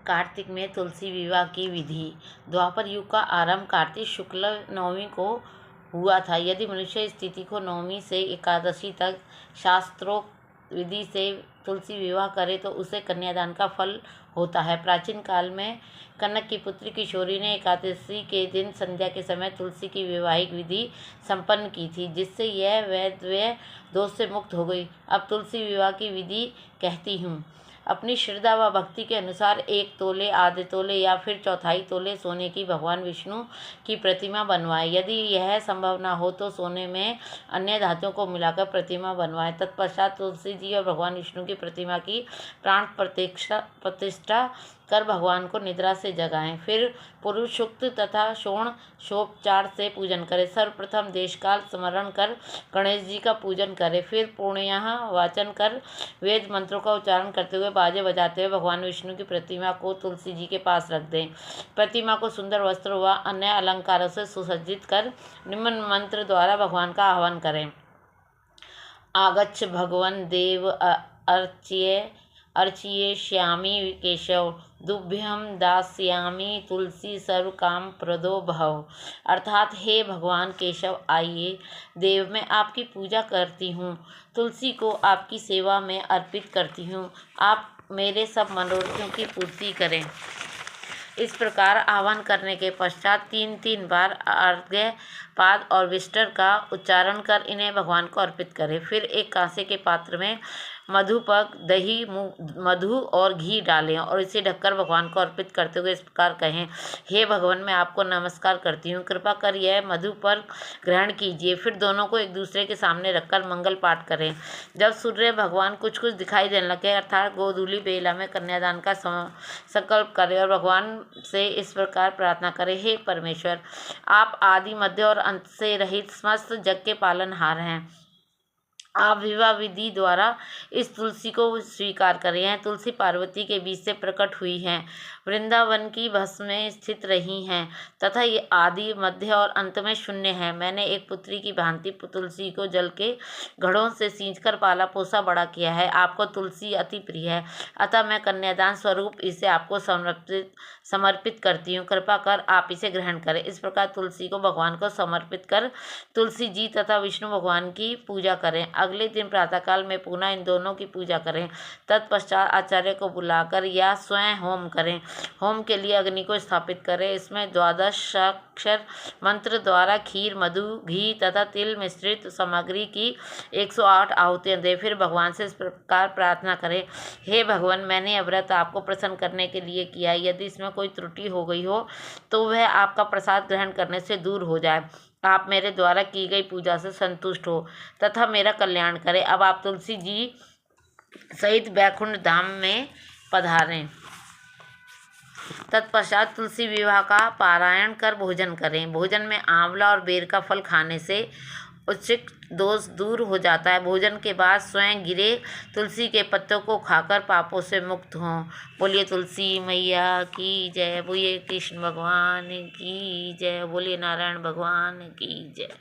कार्तिक में तुलसी विवाह की विधि। द्वापर युग का आरंभ कार्तिक शुक्ल नवमी को हुआ था। यदि मनुष्य स्थिति को नवमी से एकादशी तक शास्त्रोक्त विधि से तुलसी विवाह करे तो उसे कन्यादान का फल होता है। प्राचीन काल में कनक की पुत्री किशोरी ने एकादशी के दिन संध्या के समय तुलसी की वैवाहिक विधि संपन्न की थी, जिससे यह वैधव्य दोष से मुक्त हो गई। अब तुलसी विवाह की विधि कहती हूँ। अपनी श्रद्धा व भक्ति के अनुसार 1 तोले, आधे तोले या फिर चौथाई तोले सोने की भगवान विष्णु की प्रतिमा बनवाएं। यदि यह संभव न हो तो सोने में अन्य धातुओं को मिलाकर प्रतिमा बनवाएं। तत्पश्चात तुलसी जी और भगवान विष्णु की प्रतिमा की प्राण प्रतिष्ठा कर भगवान को निद्रा से जगाएं। फिर पुरुष सूक्त तथा षोडशोपचार से पूजन करें। सर्वप्रथम देशकाल स्मरण कर गणेश जी का पूजन करें। फिर पुण्यः वाचन कर वेद मंत्रों का उच्चारण करते हुए बाजे बजाते हुए भगवान विष्णु की प्रतिमा को तुलसी जी के पास रख दें। प्रतिमा को सुंदर वस्त्र व अन्य अलंकारों से सुसज्जित कर निम्न मंत्र द्वारा भगवान का आह्वान करें। आगच्छ भगवन् देव अर्चयिष्यामि केशव, तुभ्यं दास्यामि तुलसी सर्व काम प्रदो भव। अर्थात हे भगवान केशव, आइए देव, मैं आपकी पूजा करती हूँ, तुलसी को आपकी सेवा में अर्पित करती हूँ, आप मेरे सब मनोरथों की पूर्ति करें। इस प्रकार आह्वान करने के पश्चात 3 बार अर्घ्य पाद और विष्टर का उच्चारण कर इन्हें भगवान को अर्पित करें। फिर एक कांसे के पात्र में मधुपक, दही, मधु और घी डालें और इसे ढककर भगवान को अर्पित करते हुए इस प्रकार कहें, हे भगवान, मैं आपको नमस्कार करती हूँ, कृपा कर यह मधु पर ग्रहण कीजिए। फिर दोनों को एक दूसरे के सामने रखकर मंगल पाठ करें। जब सूर्य भगवान कुछ दिखाई देने लगे अर्थात गोधूली बेला में कन्यादान का संकल्प करें और भगवान से इस प्रकार प्रार्थना करें, हे परमेश्वर, आप आदि, मध्य और अंत से रहित समस्त जग के पालनहार हैं। आप विवाह विधि द्वारा इस तुलसी को स्वीकार करें। यह तुलसी पार्वती के बीच से प्रकट हुई हैं, वृंदावन की भस्म में स्थित रही हैं तथा ये आदि, मध्य और अंत में शून्य है। मैंने एक पुत्री की भांति तुलसी को जल के घड़ों से सींचकर पाला पोसा बड़ा किया है। आपको तुलसी अति प्रिय है, अतः मैं कन्यादान स्वरूप इसे आपको समर्पित करती हूँ, कृपा कर आप इसे ग्रहण करें। इस प्रकार तुलसी को भगवान को समर्पित कर तुलसी जी तथा विष्णु भगवान की पूजा करें। अगले दिन प्रातःकाल में पुनः इन दोनों की पूजा करें। तत्पश्चात आचार्य को बुलाकर या स्वयं होम करें। होम के लिए अग्नि को स्थापित करें। इसमें 12 अक्षर मंत्र द्वारा खीर, मधु, घी तथा तिल मिश्रित सामग्री की 108 आहुतियाँ दें। फिर भगवान से इस प्रकार प्रार्थना करें, हे भगवान, मैंने यह व्रत आपको प्रसन्न करने के लिए किया है। यदि इसमें कोई त्रुटि हो गई हो तो वह आपका प्रसाद ग्रहण करने से दूर हो जाए। आप मेरे द्वारा की गई पूजा से संतुष्ट हो तथा मेरा कल्याण करें। अब आप तुलसी जी सहित वैकुंठ धाम में पधारें। तत्पश्चात तुलसी विवाह का पारायण कर भोजन करें। भोजन में आंवला और बेर का फल खाने से उच्च दोष दूर हो जाता है। भोजन के बाद स्वयं गिरे तुलसी के पत्तों को खाकर पापों से मुक्त हों। बोलिए तुलसी मैया की जय, बोलिए कृष्ण भगवान की जय, बोलिए नारायण भगवान की जय।